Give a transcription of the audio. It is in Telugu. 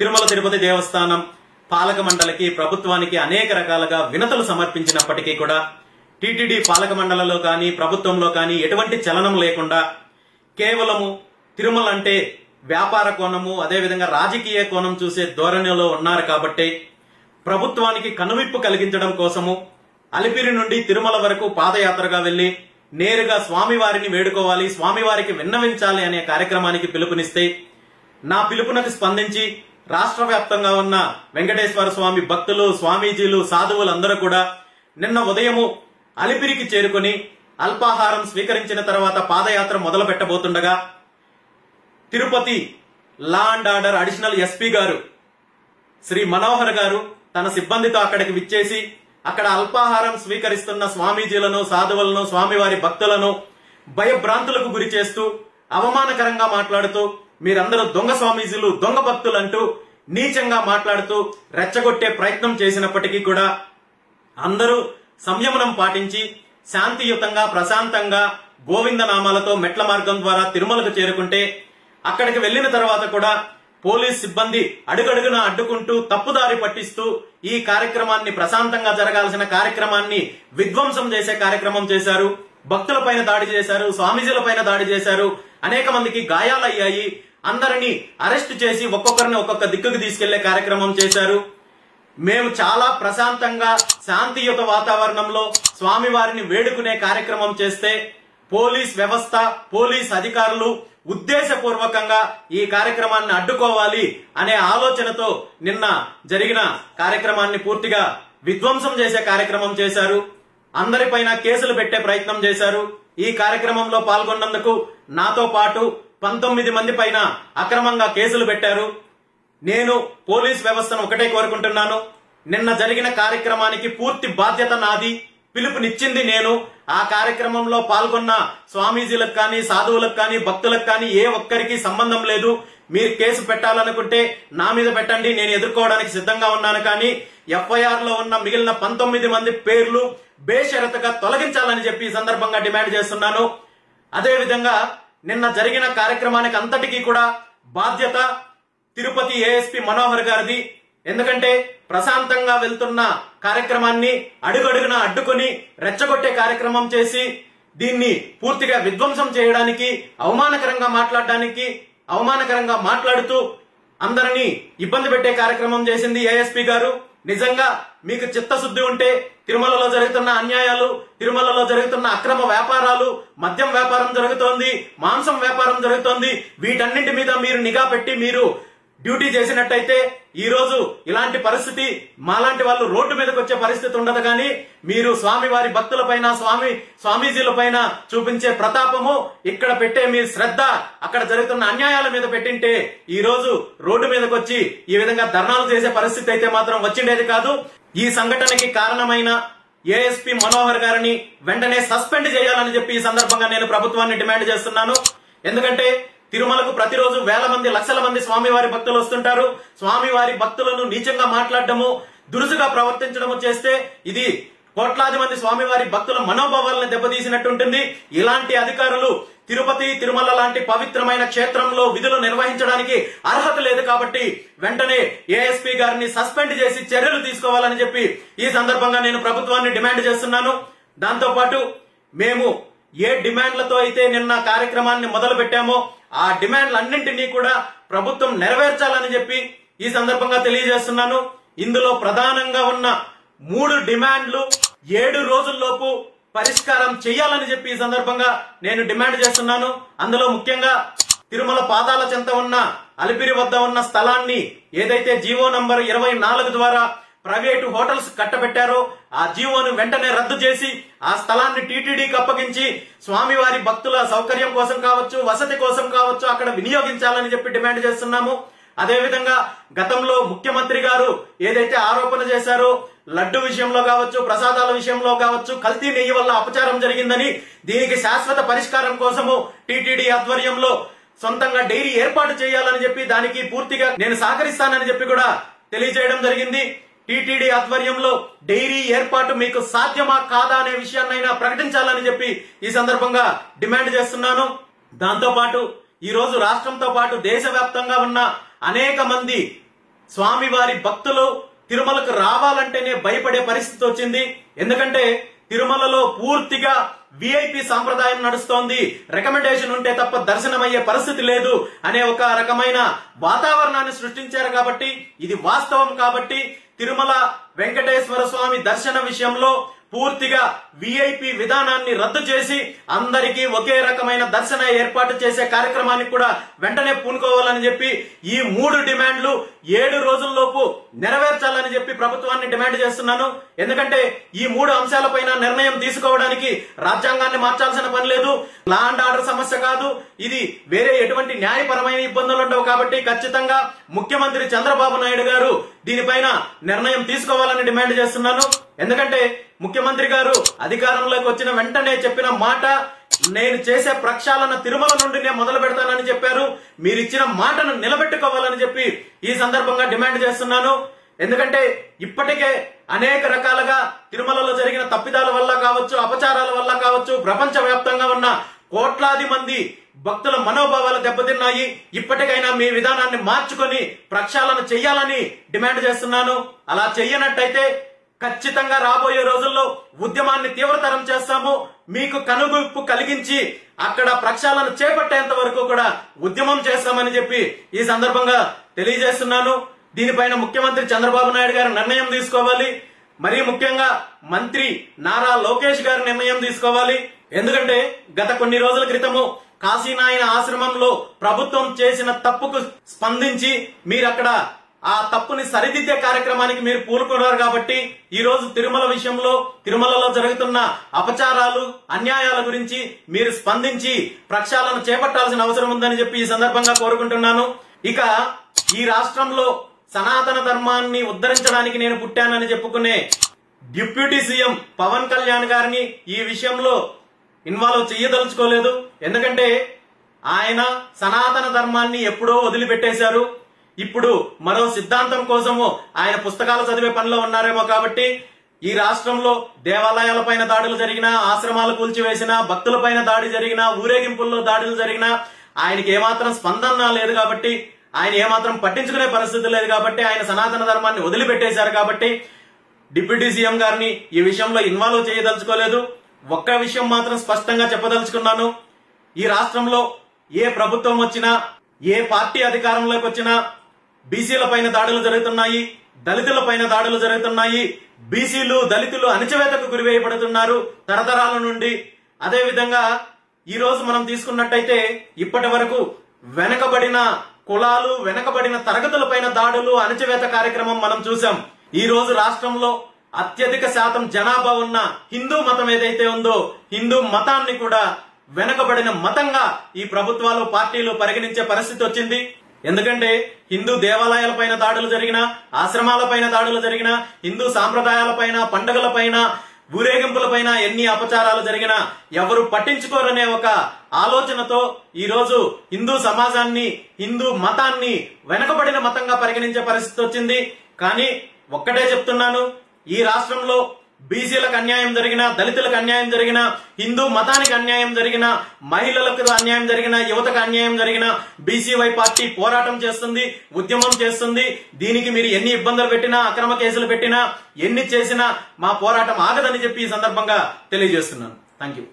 తిరుమల తిరుపతి దేవస్థానం పాలక మండలికి ప్రభుత్వానికి అనేక రకాలుగా వినతులు సమర్పించినప్పటికీ కూడా టీటీడీ పాలక మండలిలో కానీ ప్రభుత్వంలో కానీ ఎటువంటి చలనం లేకుండా కేవలము తిరుమల అంటే వ్యాపార కోణము అదేవిధంగా రాజకీయ కోణం చూసే ధోరణిలో ఉన్నారు కాబట్టి ప్రభుత్వానికి కనువిప్పు కలిగించడం కోసము అలిపిరి నుండి తిరుమల వరకు పాదయాత్రగా వెళ్లి నేరుగా స్వామివారిని వేడుకోవాలి, స్వామివారికి విన్నవించాలి అనే కార్యక్రమానికి పిలుపునిస్తే నా పిలుపునకు స్పందించి రాష్ట్ర వ్యాప్తంగా ఉన్న వెంకటేశ్వర స్వామి భక్తులు, స్వామీజీలు, సాధువులందరూ కూడా నిన్న ఉదయము అలిపిరికి చేరుకుని అల్పాహారం స్వీకరించిన తర్వాత పాదయాత్ర మొదలు పెట్టబోతుండగా Tirupati law and order additional SP గారు శ్రీ మనోహర్ గారు తన సిబ్బందితో అక్కడికి విచ్చేసి అక్కడ అల్పాహారం స్వీకరిస్తున్న స్వామీజీలను, సాధువులను, స్వామివారి భక్తులను భయభ్రాంతులకు గురి చేస్తూ అవమానకరంగా మాట్లాడుతూ మీరందరూ దొంగ స్వామీజీలు, దొంగ భక్తులు అంటూ నీచంగా మాట్లాడుతూ రెచ్చగొట్టే ప్రయత్నం చేసినప్పటికీ కూడా అందరూ సంయమనం పాటించి శాంతియుతంగా ప్రశాంతంగా గోవిందనామాలతో మెట్ల మార్గం ద్వారా తిరుమలకు చేరుకుంటే అక్కడికి వెళ్లిన తర్వాత కూడా పోలీస్ సిబ్బంది అడుగడుగున అడ్డుకుంటూ తప్పుదారి పట్టిస్తూ ఈ కార్యక్రమాన్ని, ప్రశాంతంగా జరగాల్సిన కార్యక్రమాన్ని విధ్వంసం చేసే కార్యక్రమం చేశారు. భక్తులపైన దాడి చేశారు, స్వామీజీలపైన దాడి చేశారు. అనేక మందికి గాయాలయ్యాయి. అందరినీ అరెస్ట్ చేసి ఒక్కొక్కరిని ఒక్కొక్క దిక్కుకు తీసుకెళ్లే కార్యక్రమం చేశారు. మేము చాలా ప్రశాంతంగా శాంతియుత వాతావరణంలో స్వామివారిని వేడుకునే కార్యక్రమం చేస్తే పోలీస్ వ్యవస్థ, పోలీస్ అధికారులు ఉద్దేశపూర్వకంగా ఈ కార్యక్రమాన్ని అడ్డుకోవాలి అనే ఆలోచనతో నిన్న జరిగిన కార్యక్రమాన్ని పూర్తిగా విధ్వంసం చేసే కార్యక్రమం చేశారు. అందరిపైన కేసులు పెట్టే ప్రయత్నం చేశారు. ఈ కార్యక్రమంలో పాల్గొన్నందుకు నాతో పాటు 19 మంది పైన అక్రమంగా కేసులు పెట్టారు. నేను పోలీస్ వ్యవస్థను ఒకటే కోరుకుంటున్నాను, నిన్న జరిగిన కార్యక్రమానికి పూర్తి బాధ్యత నాది. పిలుపునిచ్చింది నేను. ఆ కార్యక్రమంలో పాల్గొన్న స్వామీజీలకు కానీ, సాధువులకు కానీ, భక్తులకు కానీ ఏ ఒక్కరికి సంబంధం లేదు. మీరు కేసు పెట్టాలనుకుంటే నా మీద పెట్టండి, నేను ఎదుర్కోవడానికి సిద్ధంగా ఉన్నాను. కానీ ఎఫ్ఐఆర్ లో ఉన్న మిగిలిన 19 మంది పేర్లు బేషరతుగా తొలగించాలని చెప్పి ఈ సందర్భంగా డిమాండ్ చేస్తున్నాను. అదేవిధంగా నిన్న జరిగిన కార్యక్రమానికి అంతటికీ కూడా బాధ్యత తిరుపతి ఏఎస్పీ మనోహర్ గారిది. ఎందుకంటే ప్రశాంతంగా వెళ్తున్న కార్యక్రమాన్ని అడుగడుగున అడ్డుకుని రెచ్చగొట్టే కార్యక్రమం చేసి దీన్ని పూర్తిగా విధ్వంసం చేయడానికి, అవమానకరంగా మాట్లాడుతూ అందరినీ ఇబ్బంది పెట్టే కార్యక్రమం చేసింది ఏఎస్పీ గారు. నిజంగా మీకు చిత్తశుద్ధి ఉంటే తిరుమలలో జరుగుతున్న అన్యాయాలు, తిరుమలలో జరుగుతున్న అక్రమ వ్యాపారాలు, మద్యం వ్యాపారం జరుగుతోంది, మాంసం వ్యాపారం జరుగుతోంది, వీటన్నింటి మీద మీరు నిఘా పెట్టి మీరు డ్యూటీ చేసినట్టయితే ఈ రోజు ఇలాంటి పరిస్థితి, మాలాంటి వాళ్ళు రోడ్డు మీదకి వచ్చే పరిస్థితి ఉండదు. కానీ మీరు స్వామివారి భక్తులపైన, స్వామీజీలపైన చూపించే ప్రతాపము, ఇక్కడ పెట్టే మీ శ్రద్ధ అక్కడ జరుగుతున్న అన్యాయాల మీద పెట్టింటే ఈ రోజు రోడ్డు మీదకి వచ్చి ఈ విధంగా ధర్నాలు చేసే పరిస్థితి అయితే మాత్రం వచ్చిండేది కాదు. ఈ సంఘటనకి కారణమైన ఏఎస్పీ మనోహర్ గారిని వెంటనే సస్పెండ్ చేయాలని చెప్పి ఈ సందర్భంగా నేను ప్రభుత్వాన్ని డిమాండ్ చేస్తున్నాను. ఎందుకంటే తిరుమలకు ప్రతిరోజు వేల మంది, లక్షల మంది స్వామివారి భక్తులు వస్తుంటారు. స్వామివారి భక్తులను నీచంగా మాట్లాడటము, దురుసుగా ప్రవర్తించడము చేస్తే ఇది కోట్లాది మంది స్వామివారి భక్తుల మనోభావాలను దెబ్బతీసినట్టుంటుంది. ఇలాంటి అధికారులు తిరుపతి, తిరుమల లాంటి పవిత్రమైన క్షేత్రంలో విధులు నిర్వహించడానికి అర్హత లేదు. కాబట్టి వెంటనే ఏఎస్పీ గారిని సస్పెండ్ చేసి చర్యలు తీసుకోవాలని చెప్పి ఈ సందర్భంగా నేను ప్రభుత్వాన్ని డిమాండ్ చేస్తున్నాను. దాంతో పాటు మేము ఏ డిమాండ్లతో అయితే నిన్న కార్యక్రమాన్ని మొదలు పెట్టామో ఆ డిమాండ్లన్నింటినీ కూడా ప్రభుత్వం నెరవేర్చాలని చెప్పి ఈ సందర్భంగా తెలియజేస్తున్నాను. ఇందులో ప్రధానంగా ఉన్న 3 డిమాండ్లు 7 రోజుల్లోపు పరిష్కారం చేయాలని చెప్పి ఈ సందర్భంగా నేను డిమాండ్ చేస్తున్నాను. అందులో ముఖ్యంగా తిరుమల పాదాల చెంత ఉన్న అలిపిరి వద్ద ఉన్న స్థలాన్ని ఏదైతే జీవో నంబర్ 24 ద్వారా ప్రైవేటు హోటల్స్ కట్టబెట్టారో ఆ జీవోను వెంటనే రద్దు చేసి ఆ స్థలాన్ని టీటీడీకి అప్పగించి స్వామివారి భక్తుల సౌకర్యం కోసం కావచ్చు, వసతి కోసం కావచ్చు అక్కడ వినియోగించాలని చెప్పి డిమాండ్ చేస్తున్నాము. అదేవిధంగా గతంలో ముఖ్యమంత్రి గారు ఏదైతే ఆరోపణ చేశారో లడ్డు విషయంలో కావచ్చు, ప్రసాదాల విషయంలో కావచ్చు కల్తీ నెయ్యి వల్ల అపచారం జరిగిందని, దీనికి శాశ్వత పరిష్కారం కోసము టీటీడీ ఆధ్వర్యంలో సొంతంగా డైరీ ఏర్పాటు చేయాలని చెప్పి దానికి పూర్తిగా నేను సహకరిస్తానని చెప్పి కూడా తెలియజేయడం జరిగింది. టీటీడీ ఆధ్వర్యంలో డైరీ ఏర్పాటు మీకు సాధ్యమా కాదా అనే విషయాన్నైనా ప్రకటించాలని చెప్పి ఈ సందర్భంగా డిమాండ్ చేస్తున్నాను. దాంతో పాటు ఈ రోజు రాష్ట్రంతో పాటు దేశవ్యాప్తంగా ఉన్న అనేక మంది స్వామివారి భక్తులు తిరుమలకు రావాలంటేనే భయపడే పరిస్థితి వచ్చింది. ఎందుకంటే తిరుమలలో పూర్తిగా విఐపి సాంప్రదాయం నడుస్తోంది. రికమెండేషన్ ఉంటే తప్ప దర్శనమయ్యే పరిస్థితి లేదు అనే ఒక రకమైన వాతావరణాన్ని సృష్టించారు. కాబట్టి ఇది వాస్తవం. కాబట్టి తిరుమల వెంకటేశ్వర స్వామి దర్శన విషయంలో పూర్తిగా విఐపి విధానాన్ని రద్దు చేసి అందరికీ ఒకే రకమైన దర్శన ఏర్పాటు చేసే కార్యక్రమానికి కూడా వెంటనే పూనుకోవాలని చెప్పి ఈ 3 డిమాండ్లు 7 రోజుల్లోపు నెరవేర్చాలని చెప్పి ప్రభుత్వాన్ని డిమాండ్ చేస్తున్నాను. ఎందుకంటే ఈ 3 అంశాలపైన నిర్ణయం తీసుకోవడానికి రాజ్యాంగాన్ని మార్చాల్సిన పని లేదు. లా అండ్ ఆర్డర్ సమస్య కాదు. ఇది వేరే ఎటువంటి న్యాయపరమైన ఇబ్బందులు ఉండవు. కాబట్టి ఖచ్చితంగా ముఖ్యమంత్రి చంద్రబాబు నాయుడు గారు దీనిపైన నిర్ణయం తీసుకోవాలని డిమాండ్ చేస్తున్నాను. ఎందుకంటే ముఖ్యమంత్రి గారు అధికారంలోకి వచ్చిన వెంటనే చెప్పిన మాట, నేను చేసే ప్రక్షాళన తిరుమల నుండి నేను మొదలు పెడతానని చెప్పారు. మీరు ఇచ్చిన మాటను నిలబెట్టుకోవాలని చెప్పి ఈ సందర్భంగా డిమాండ్ చేస్తున్నాను. ఎందుకంటే ఇప్పటికే అనేక రకాలుగా తిరుమలలో జరిగిన తప్పిదాల వల్ల కావచ్చు, అపచారాల వల్ల కావచ్చు, ప్రపంచ వ్యాప్తంగా ఉన్న కోట్లాది మంది భక్తుల మనోభావాలు దెబ్బతిన్నాయి. ఇప్పటికైనా మీ విధానాన్ని మార్చుకొని ప్రక్షాళన చెయ్యాలని డిమాండ్ చేస్తున్నాను. అలా చెయ్యనట్టయితే ఖచ్చితంగా రాబోయే రోజుల్లో ఉద్యమాన్ని తీవ్రతరం చేస్తాము. మీకు కనువిప్పు కలిగించి అక్కడ ప్రక్షాళన చేపట్టేంత వరకు కూడా ఉద్యమం చేస్తామని చెప్పి ఈ సందర్భంగా తెలియజేస్తున్నాను. దీనిపైన ముఖ్యమంత్రి చంద్రబాబు నాయుడు గారు నిర్ణయం తీసుకోవాలి. మరీ ముఖ్యంగా మంత్రి నారా లోకేష్ గారు నిర్ణయం తీసుకోవాలి. ఎందుకంటే గత కొన్ని రోజుల క్రితము కాశీనాయన ఆశ్రమంలో ప్రభుత్వం చేసిన తప్పుకు స్పందించి మీరు అక్కడ ఆ తప్పుని సరిదిద్దే కార్యక్రమానికి మీరు పూనుకున్నారు. కాబట్టి ఈ రోజు తిరుమల విషయంలో, తిరుమలలో జరుగుతున్న అపచారాలు, అన్యాయాల గురించి మీరు స్పందించి ప్రక్షాళన చేపట్టాల్సిన అవసరం ఉందని చెప్పి ఈ సందర్భంగా కోరుకుంటున్నాను. ఇక ఈ రాష్ట్రంలో సనాతన ధర్మాన్ని ఉద్ధరించడానికి నేను పుట్టానని చెప్పుకునే డిప్యూటీ సీఎం పవన్ కళ్యాణ్ గారిని ఈ విషయంలో ఇన్వాల్వ్ చెయ్యదలుచుకోలేదు. ఎందుకంటే ఆయన సనాతన ధర్మాన్ని ఎప్పుడో వదిలిపెట్టేశారు. ఇప్పుడు మరో సిద్ధాంతం కోసము ఆయన పుస్తకాలు చదివే పనిలో ఉన్నారేమో. కాబట్టి ఈ రాష్ట్రంలో దేవాలయాలపైన దాడులు జరిగినా, ఆశ్రమాలు కూల్చివేసినా, భక్తులపైన దాడి జరిగినా, ఊరేగింపుల్లో దాడులు జరిగినా ఆయనకి ఏమాత్రం స్పందన లేదు. కాబట్టి ఆయన ఏమాత్రం పట్టించుకునే పరిస్థితి లేదు. కాబట్టి ఆయన సనాతన ధర్మాన్ని వదిలిపెట్టేశారు. కాబట్టి డిప్యూటీ సీఎం గారిని ఈ విషయంలో ఇన్వాల్వ్ చేయదలుచుకోలేదు. ఒక్క విషయం మాత్రం స్పష్టంగా చెప్పదలుచుకున్నాను. ఈ రాష్ట్రంలో ఏ ప్రభుత్వం వచ్చినా, ఏ పార్టీ అధికారంలోకి వచ్చినా బీసీల పైన దాడులు జరుగుతున్నాయి, దళితుల పైన దాడులు జరుగుతున్నాయి. బీసీలు, దళితులు అణచివేతకు గురివేయబడుతున్నారు తరతరాల నుండి. అదే విధంగా ఈ రోజు మనం తీసుకున్నట్టయితే ఇప్పటి వరకు వెనకబడిన కులాలు, వెనకబడిన తరగతుల పైన దాడులు, అణచివేత కార్యక్రమం మనం చూసాం. ఈ రోజు రాష్ట్రంలో అత్యధిక శాతం జనాభా ఉన్న హిందూ మతం ఏదైతే ఉందో, హిందూ మతాన్ని కూడా వెనకబడిన మతంగా ఈ ప్రభుత్వాలు, పార్టీలు పరిగణించే పరిస్థితి వచ్చింది. ఎందుకంటే హిందూ దేవాలయాలపైన దాడులు జరిగినా, ఆశ్రమాలపైన దాడులు జరిగినా, హిందూ సాంప్రదాయాలపైన, పండుగలపైన, ఊరేగింపులపైన ఎన్ని అపచారాలు జరిగినా ఎవరు పట్టించుకోరనే ఒక ఆలోచనతో ఈ రోజు హిందూ సమాజాన్ని, హిందూ మతాన్ని వెనకబడిన మతంగా పరిగణించే పరిస్థితి వచ్చింది. కానీ ఒక్కటే చెప్తున్నాను, ఈ రాష్ట్రంలో బీసీలకు అన్యాయం జరిగినా, దళితులకు అన్యాయం జరిగినా, హిందూ మతానికి అన్యాయం జరిగినా, మహిళలకు అన్యాయం జరిగినా, యువతకు అన్యాయం జరిగినా బీసీవై పార్టీ పోరాటం చేస్తుంది, ఉద్యమం చేస్తుంది. దీనికి మీరు ఎన్ని ఇబ్బందులు పెట్టినా, అక్రమ కేసులు పెట్టినా, ఎన్ని చేసినా మా పోరాటం ఆగదని చెప్పి ఈ సందర్భంగా తెలియజేస్తున్నాను. Thank you.